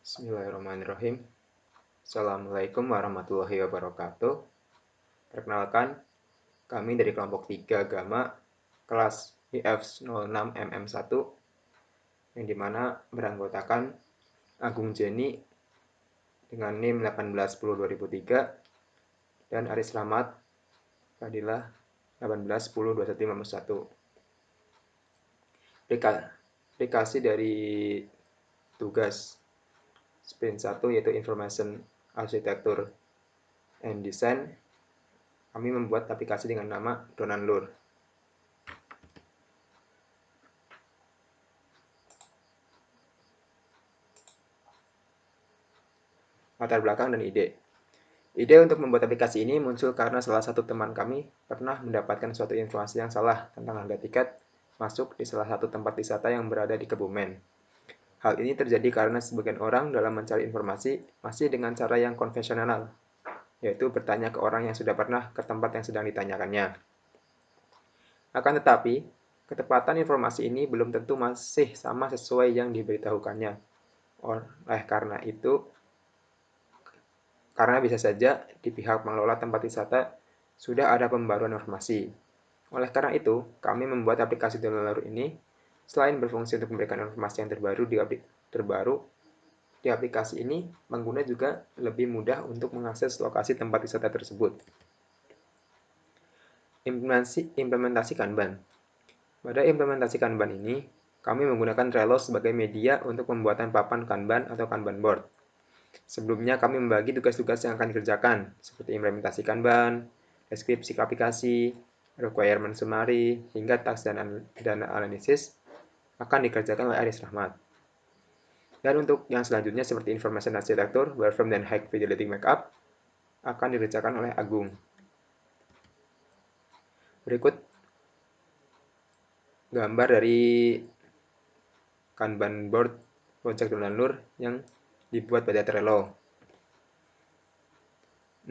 Bismillahirrahmanirrahim. Assalamualaikum warahmatullahi wabarakatuh. Perkenalkan, kami dari kelompok 3 Gama, kelas IF06MM1, yang dimana beranggotakan Agung Jenny dengan NIM 1810-2003 dan Aris Slamet Fadilah 1810-2151. Aplikasi dari tugas sprint 1 yaitu Information Architecture and Design, kami membuat aplikasi dengan nama Donanlur. Latar belakang dan ide. Ide untuk membuat aplikasi ini muncul karena salah satu teman kami pernah mendapatkan suatu informasi yang salah tentang harga tiket masuk di salah satu tempat wisata yang berada di Kebumen. Hal ini terjadi karena sebagian orang dalam mencari informasi masih dengan cara yang konvensional, yaitu bertanya ke orang yang sudah pernah ke tempat yang sedang ditanyakannya. Akan tetapi, ketepatan informasi ini belum tentu masih sama sesuai yang diberitahukannya. Oleh karena itu, karena bisa saja di pihak pengelola tempat wisata sudah ada pembaruan informasi. Oleh karena itu, kami membuat aplikasi Donanlur ini selain berfungsi untuk memberikan informasi yang terbaru di aplikasi ini, pengguna juga lebih mudah untuk mengakses lokasi tempat wisata tersebut. Implementasi Kanban. Pada implementasi Kanban ini, kami menggunakan Trello sebagai media untuk pembuatan papan Kanban atau Kanban board. Sebelumnya kami membagi tugas-tugas yang akan dikerjakan, seperti implementasi Kanban, deskripsi aplikasi, requirement summary, hingga task dan analisis akan dikerjakan oleh Aris Rahmat. Dan untuk yang selanjutnya seperti information architecture, wireframe, dan high fidelity markup akan dikerjakan oleh Agung. Berikut gambar dari Kanban board project Donanlur yang dibuat pada Trello.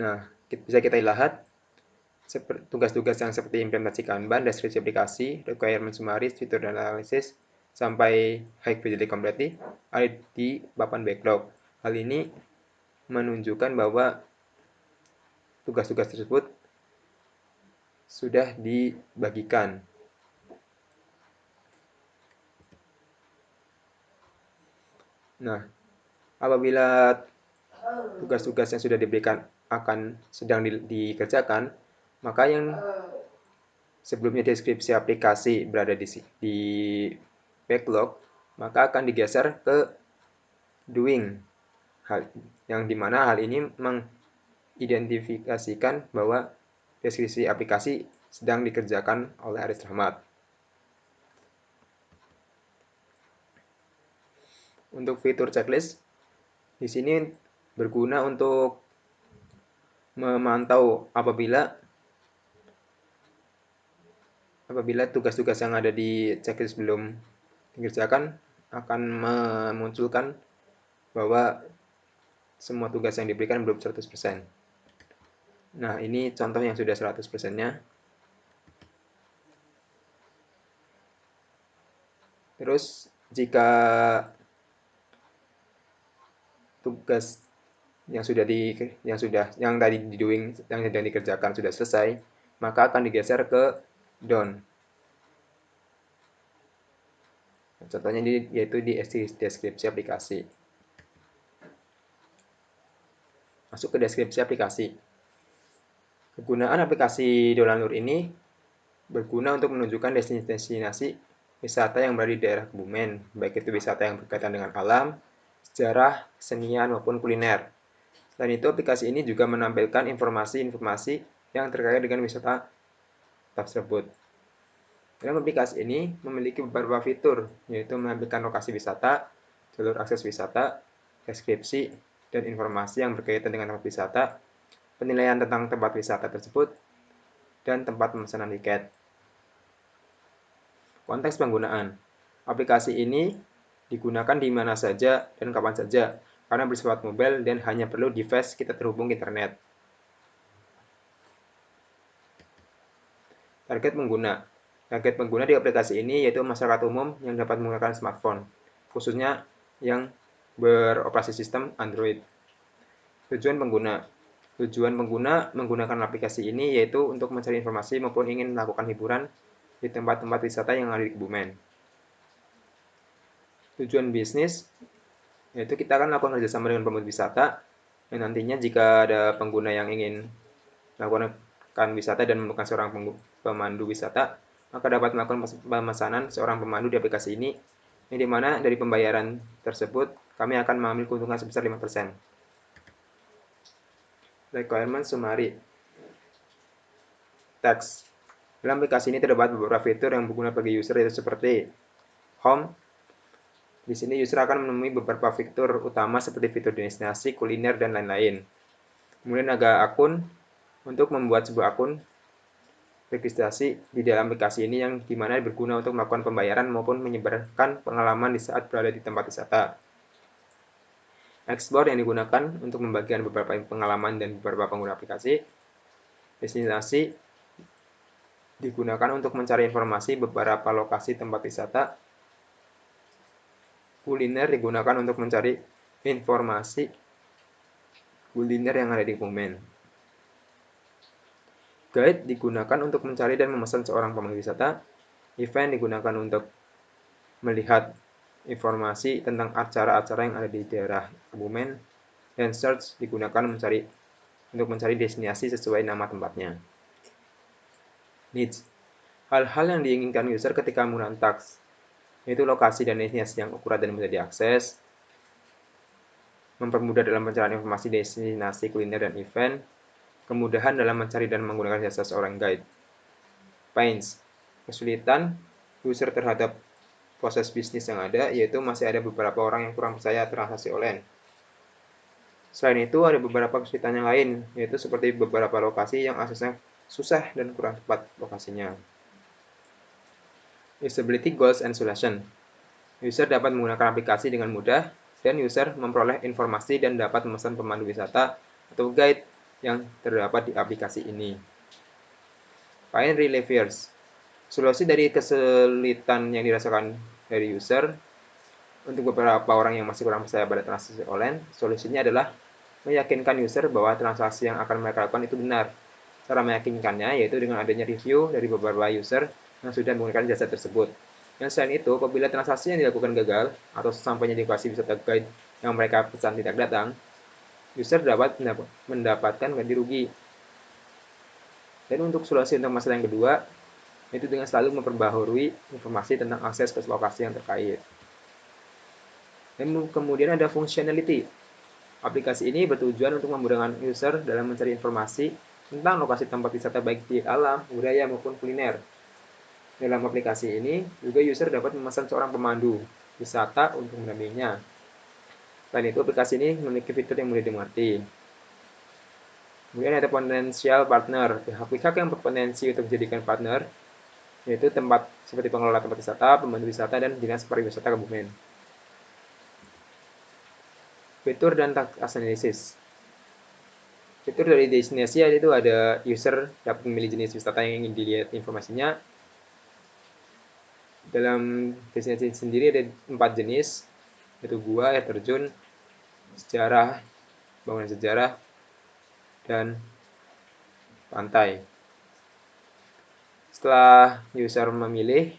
Nah, bisa kita lihat tugas-tugas yang seperti implementasi Kanban, deskripsi aplikasi, requirement summary, fitur dan analisis, sampai high fidelity complete ada di papan backlog. Hal ini menunjukkan bahwa tugas-tugas tersebut sudah dibagikan. Nah, apabila tugas-tugas yang sudah diberikan akan sedang dikerjakan, maka yang sebelumnya deskripsi aplikasi berada di backlog, maka akan digeser ke doing, yang dimana hal ini mengidentifikasikan bahwa deskripsi aplikasi sedang dikerjakan oleh Aris Rahmat. Untuk fitur checklist, di sini berguna untuk memantau apabila tugas-tugas yang ada di checklist belum dikerjakan, akan memunculkan bahwa semua tugas yang diberikan belum 100%. Nah, ini contoh yang sudah 100%-nya. Terus, jika tugas yang tadi di doing, yang sedang dikerjakan sudah selesai, maka akan digeser ke done. Contohnya ini yaitu di deskripsi aplikasi. Masuk ke deskripsi aplikasi. Kegunaan aplikasi Donanlur ini berguna untuk menunjukkan destinasi wisata yang berada di daerah Kebumen, baik itu wisata yang berkaitan dengan alam, sejarah, kesenian, maupun kuliner. Selain itu, aplikasi ini juga menampilkan informasi-informasi yang terkait dengan wisata tersebut. Dalam aplikasi ini memiliki beberapa fitur, yaitu menampilkan lokasi wisata, jalur akses wisata, deskripsi, dan informasi yang berkaitan dengan tempat wisata, penilaian tentang tempat wisata tersebut, dan tempat pemesanan tiket. Konteks penggunaan. Aplikasi ini digunakan di mana saja dan kapan saja, karena bersifat mobile dan hanya perlu device kita terhubung ke internet. Target pengguna. Target pengguna di aplikasi ini yaitu masyarakat umum yang dapat menggunakan smartphone, khususnya yang beroperasi sistem Android. Tujuan pengguna. Tujuan pengguna menggunakan aplikasi ini yaitu untuk mencari informasi maupun ingin melakukan hiburan di tempat-tempat wisata yang ada di Kebumen. Tujuan bisnis, yaitu kita akan melakukan kerjasama dengan pemandu wisata, dan nantinya jika ada pengguna yang ingin melakukan wisata dan memerlukan seorang pemandu wisata, maka dapat melakukan pemesanan seorang pemandu di aplikasi ini, yang dimana dari pembayaran tersebut kami akan mengambil keuntungan sebesar 5%. Requirement summary. Teks. Dalam aplikasi ini terdapat beberapa fitur yang berguna bagi user, yaitu seperti Home. Di sini user akan menemui beberapa fitur utama seperti fitur destinasi, kuliner, dan lain-lain. Kemudian ada akun. Untuk membuat sebuah akun registrasi di dalam aplikasi ini yang dimana berguna untuk melakukan pembayaran maupun menyebarkan pengalaman di saat berada di tempat wisata. Explore yang digunakan untuk membagikan beberapa pengalaman dan beberapa pengguna aplikasi. Destinasi digunakan untuk mencari informasi beberapa lokasi tempat wisata. Kuliner digunakan untuk mencari informasi kuliner yang ada di Kebumen. Guide digunakan untuk mencari dan memesan seorang pemandu wisata. Event digunakan untuk melihat informasi tentang acara-acara yang ada di daerah Kebumen. Dan search digunakan untuk mencari destinasi sesuai nama tempatnya. Needs. Hal-hal yang diinginkan user ketika menggunakan task, yaitu lokasi dan destinasi yang akurat dan mudah diakses, mempermudah dalam pencarian informasi destinasi kuliner dan event, kemudahan dalam mencari dan menggunakan jasa seorang guide. Pains. Kesulitan user terhadap proses bisnis yang ada, yaitu masih ada beberapa orang yang kurang percaya transaksi online. Selain itu, ada beberapa kesulitan yang lain, yaitu seperti beberapa lokasi yang aksesnya susah dan kurang tepat lokasinya. Usability Goals and Solution. User dapat menggunakan aplikasi dengan mudah, dan user memperoleh informasi dan dapat memesan pemandu wisata atau guide yang terdapat di aplikasi ini. Find Relievers. Solusi dari kesulitan yang dirasakan dari user untuk beberapa orang yang masih kurang percaya pada transaksi online, solusinya adalah meyakinkan user bahwa transaksi yang akan mereka lakukan itu benar. Cara meyakinkannya yaitu dengan adanya review dari beberapa user yang sudah menggunakan jasa tersebut. Dan selain itu, apabila transaksi yang dilakukan gagal atau sampainya di lokasi wisata guide yang mereka pesan tidak datang, user dapat mendapatkan ganti rugi. Dan untuk solusi untuk masalah yang kedua, itu dengan selalu memperbaharui informasi tentang akses ke lokasi yang terkait. Dan kemudian ada functionality. Aplikasi ini bertujuan untuk memudahkan user dalam mencari informasi tentang lokasi tempat wisata baik di alam, budaya, maupun kuliner. Dalam aplikasi ini, juga user dapat memesan seorang pemandu wisata untuk mendampinginya. Selain itu, aplikasi ini memiliki fitur yang mudah dimengerti. Kemudian ada potensial partner. Pihak-pihak yang berpotensi untuk dijadikan partner yaitu tempat seperti pengelola tempat wisata, pemandu wisata, dan dinas pariwisata Kebumen. Fitur dan task analysis. Fitur dari destinasi itu ada user dapat memilih jenis wisata yang ingin dilihat informasinya. Dalam destinasi sendiri ada 4 jenis, yaitu gua, air terjun, sejarah, bangunan sejarah, dan pantai. Setelah user memilih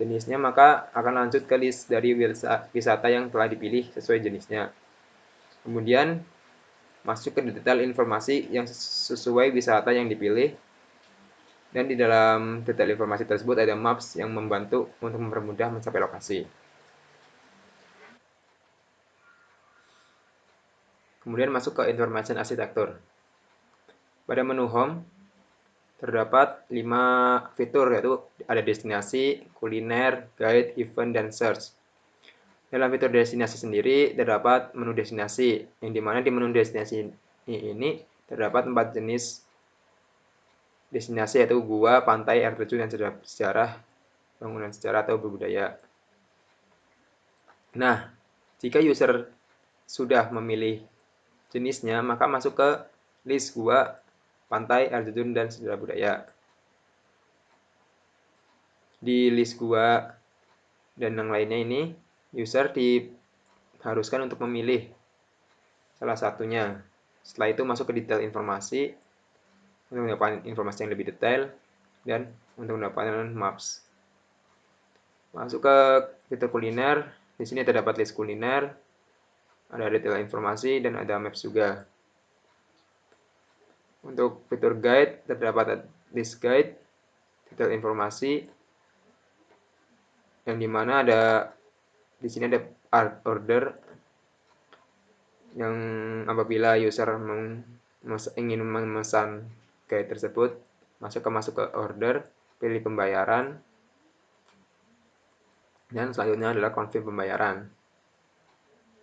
jenisnya, maka akan lanjut ke list dari wisata yang telah dipilih sesuai jenisnya. Kemudian masuk ke detail informasi yang sesuai wisata yang dipilih. Dan di dalam detail informasi tersebut ada maps yang membantu untuk mempermudah mencapai lokasi. Kemudian masuk ke information architecture. Pada menu home terdapat 5 fitur, yaitu ada destinasi, kuliner, guide, event, dan search. Dalam fitur destinasi sendiri terdapat menu destinasi, yang dimana di menu destinasi ini terdapat 4 jenis destinasi, yaitu gua, pantai, air terjun, dan sejarah, bangunan sejarah atau berbudaya. Nah, jika user sudah memilih jenisnya, maka masuk ke list gua, pantai, air terjun, dan sejarah budaya. Di list gua dan yang lainnya ini, user diharuskan untuk memilih salah satunya. Setelah itu masuk ke detail informasi untuk mendapatkan informasi yang lebih detail dan untuk mendapatkan maps. Masuk ke fitur kuliner. Di sini terdapat list kuliner, ada detail informasi dan ada maps juga. Untuk fitur guide terdapat list guide, detail informasi, yang dimana ada di sini ada order yang apabila user ingin memesan guide tersebut, masuk ke order, pilih pembayaran, dan selanjutnya adalah confirm pembayaran.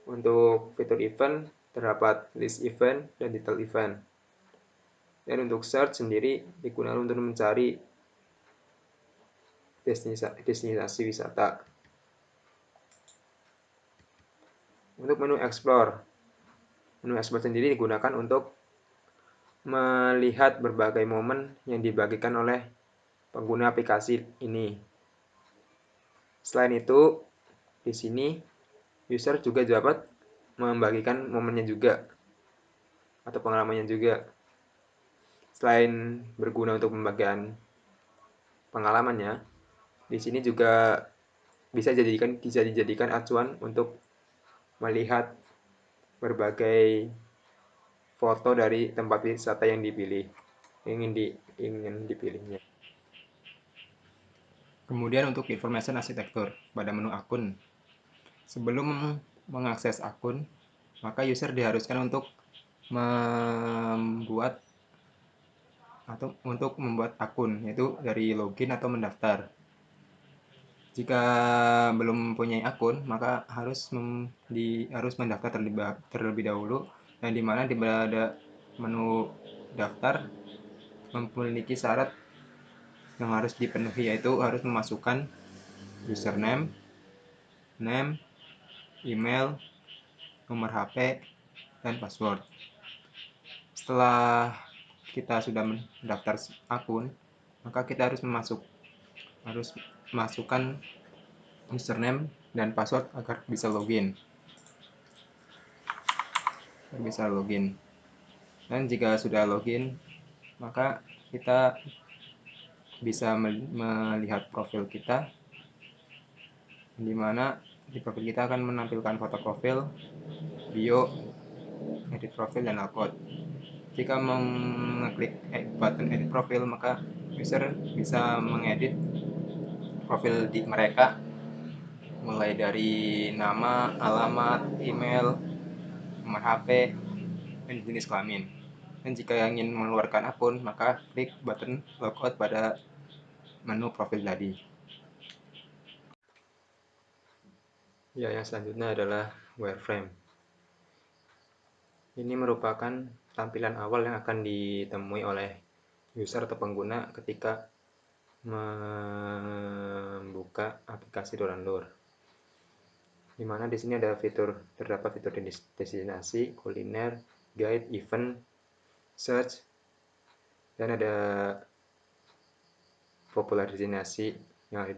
Untuk fitur event terdapat list event dan detail event. Dan untuk search sendiri digunakan untuk mencari destinasi wisata. Untuk menu explore sendiri digunakan untuk melihat berbagai momen yang dibagikan oleh pengguna aplikasi ini. Selain itu, di sini user juga dapat membagikan momennya juga atau pengalamannya juga. Selain berguna untuk pembagian pengalamannya, di sini juga bisa dijadikan acuan untuk melihat berbagai foto dari tempat wisata yang ingin dipilihnya. Kemudian untuk information arsitektur pada menu akun. Sebelum mengakses akun, maka user diharuskan untuk membuat akun, yaitu dari login atau mendaftar. Jika belum mempunyai akun, maka harus mendaftar terlebih dahulu, dan di mana pada menu daftar memiliki syarat yang harus dipenuhi, yaitu harus memasukkan username, name, email, nomor HP, dan password. Setelah kita sudah mendaftar akun, maka kita harus masukkan username dan password agar bisa login. Dan jika sudah login, maka kita bisa melihat profil kita, di mana di profil kita akan menampilkan foto profil, bio, edit profil, dan upload. Jika mengklik button edit profil, maka user bisa mengedit profil di mereka mulai dari nama, alamat, email, nomor HP, dan jenis kelamin. Dan jika ingin mengeluarkan akun, maka klik button logout pada menu profil tadi. Ya, yang selanjutnya adalah wireframe. Ini merupakan tampilan awal yang akan ditemui oleh user atau pengguna ketika membuka aplikasi Download. Di mana di sini terdapat fitur destinasi, kuliner, guide, event, search, dan ada populer destinasi yang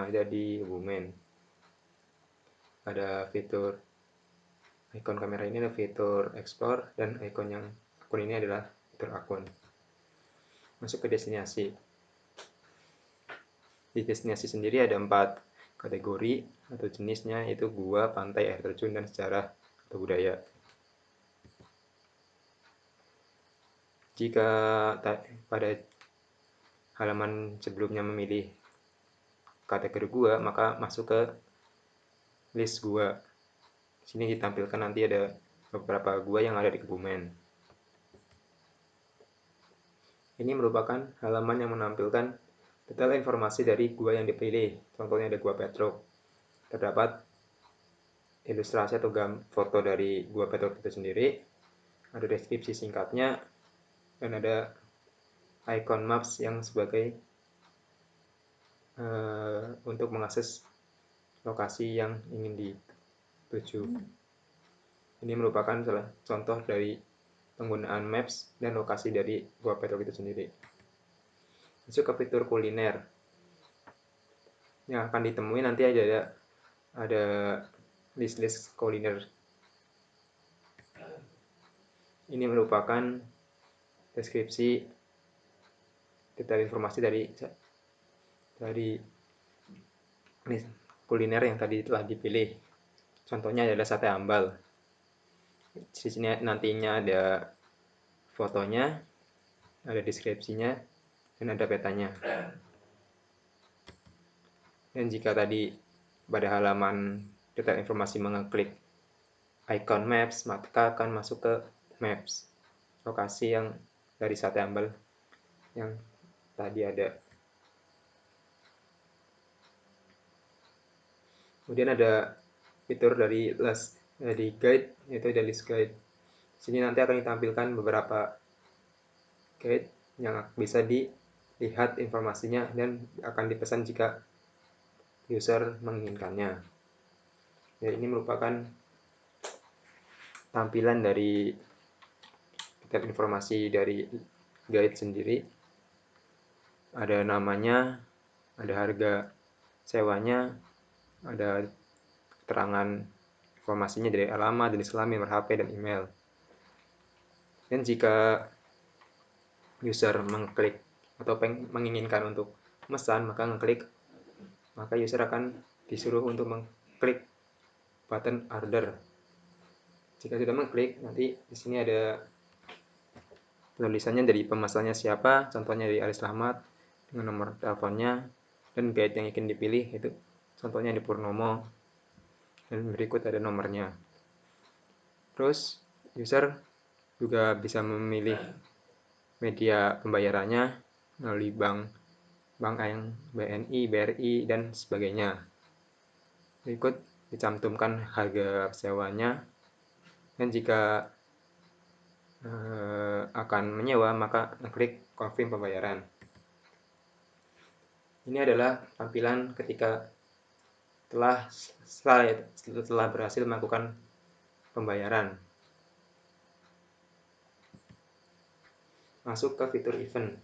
ada di Kebumen. Ada fitur ikon kamera, ini ada fitur explore, dan akun ini adalah fitur akun. Masuk ke destinasi. Di destinasi sendiri ada 4 kategori atau jenisnya, yaitu gua, pantai, air terjun, dan sejarah atau budaya. Jika pada halaman sebelumnya memilih kategori gua, maka masuk ke list gua. Di sini ditampilkan nanti ada beberapa gua yang ada di Kebumen. Ini merupakan halaman yang menampilkan detail informasi dari gua yang dipilih. Contohnya ada Gua Petruk. Terdapat ilustrasi atau foto dari Gua Petruk itu sendiri, ada deskripsi singkatnya, dan ada icon maps yang sebagai untuk mengakses lokasi yang ingin dituju. Ini merupakan salah contoh dari penggunaan maps dan lokasi dari Gua Petruk itu sendiri. Masuk ke fitur kuliner. Yang akan ditemui nanti ada list kuliner. Ini merupakan deskripsi detail informasi dari kuliner yang tadi telah dipilih. Contohnya adalah sate ambal. Di sini nantinya ada fotonya, ada deskripsinya, dan ada petanya. Dan jika tadi pada halaman detail informasi mengeklik icon maps, maka akan masuk ke maps, lokasi yang dari sate ambal yang tadi ada. Kemudian ada fitur dari guide, yaitu ada list guide. Sini nanti akan ditampilkan beberapa guide yang bisa dilihat informasinya dan akan dipesan jika user menginginkannya. Ya, ini merupakan tampilan dari detail informasi dari guide sendiri. Ada namanya, ada harga sewanya, ada keterangan informasinya dari alamat, jenis kelamin, nomor HP, dan email. Dan jika user mengklik atau menginginkan untuk memesan, maka user akan disuruh untuk mengklik button order. Jika sudah mengklik, nanti di sini ada tulisannya dari pemesannya siapa, contohnya dari Aris Rahmat, dengan nomor teleponnya, dan guide yang ingin dipilih, itu contohnya di Purnomo, dan berikut ada nomornya. Terus, user juga bisa memilih media pembayarannya melalui bank yang BNI, BRI, dan sebagainya. Berikut dicantumkan harga sewanya, dan jika akan menyewa, maka klik confirm pembayaran. Ini adalah tampilan ketika setelah berhasil melakukan pembayaran. Masuk ke fitur event.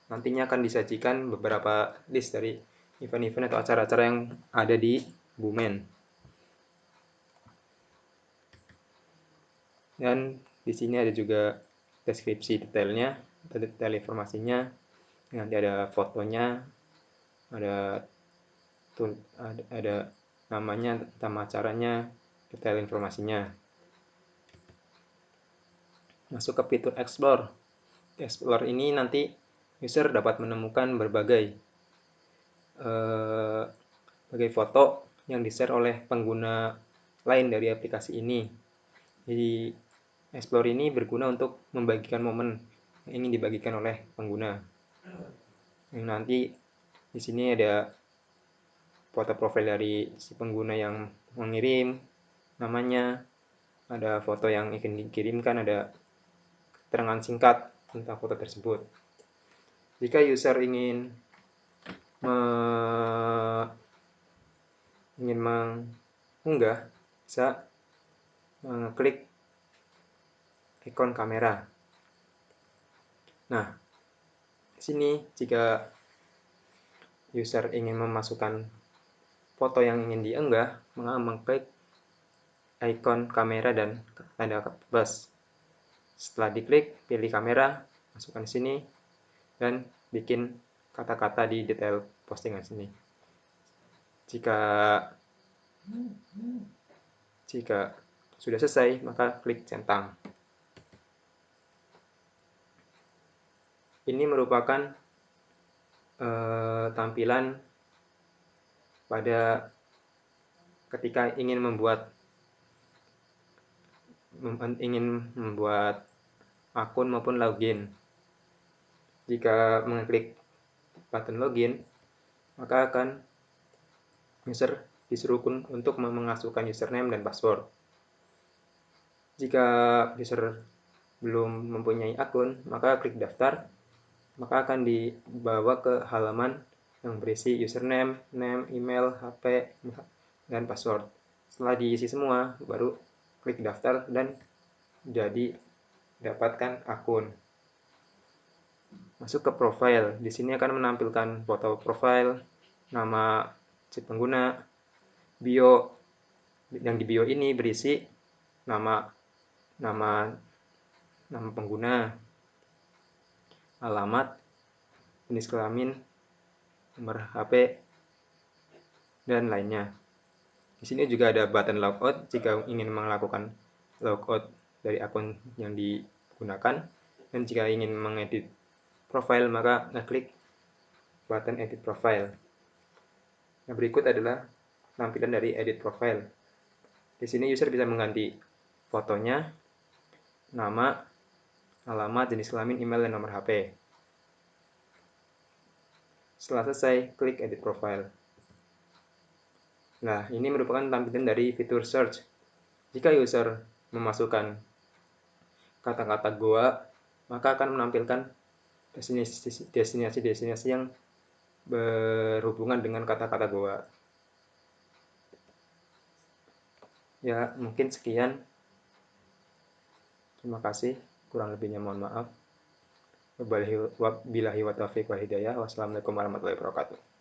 Nantinya akan disajikan beberapa list dari event-event atau acara-acara yang ada di Bumen. Dan di sini ada juga deskripsi detailnya, detail informasinya. Nanti ada fotonya, ada namanya, nama acaranya, detail informasinya. Masuk ke fitur Explore. Explore ini nanti user dapat menemukan berbagai foto yang di-share oleh pengguna lain dari aplikasi ini. Jadi Explore ini berguna untuk membagikan momen yang ingin dibagikan oleh pengguna. Yang nanti di sini ada foto profil dari si pengguna yang mengirim, namanya, ada foto yang ingin dikirimkan, ada keterangan singkat tentang foto tersebut. Jika user ingin mengunggah, bisa mengklik ikon kamera. Nah, di sini jika user ingin memasukkan foto yang ingin diunggah, mengklik ikon kamera dan tanda plus. Setelah diklik, pilih kamera, masukkan di sini, dan bikin kata-kata di detail postingan sini. Jika sudah selesai, maka klik centang. Ini merupakan tampilan pada ketika ingin membuat akun maupun login. Jika mengklik button login, maka akan user disuruh untuk memasukkan username dan password. Jika user belum mempunyai akun, maka klik daftar, maka akan dibawa ke halaman yang berisi username, name, email, HP, dan password. Setelah diisi semua, baru klik daftar dan jadi dapatkan akun. Masuk ke profile. Di sini akan menampilkan foto profile, nama si pengguna, bio, Yang di bio ini berisi nama nama nama pengguna, alamat, jenis kelamin, nomor HP, dan lainnya. Di sini juga ada button logout jika ingin melakukan logout dari akun yang digunakan, dan jika ingin mengedit profile maka ngeklik button edit profile. Yang berikut adalah tampilan dari edit profile. Di sini user bisa mengganti fotonya, nama, alamat, jenis kelamin, email, dan nomor HP. Setelah selesai, klik edit profile. Nah, ini merupakan tampilan dari fitur search. Jika user memasukkan kata-kata goa, maka akan menampilkan destinasi-destinasi yang berhubungan dengan kata-kata goa. Ya, mungkin sekian. Terima kasih. Kurang lebihnya mohon maaf. Wabillahi wa taufiq wal hidayah. Wassalamualaikum warahmatullahi wabarakatuh.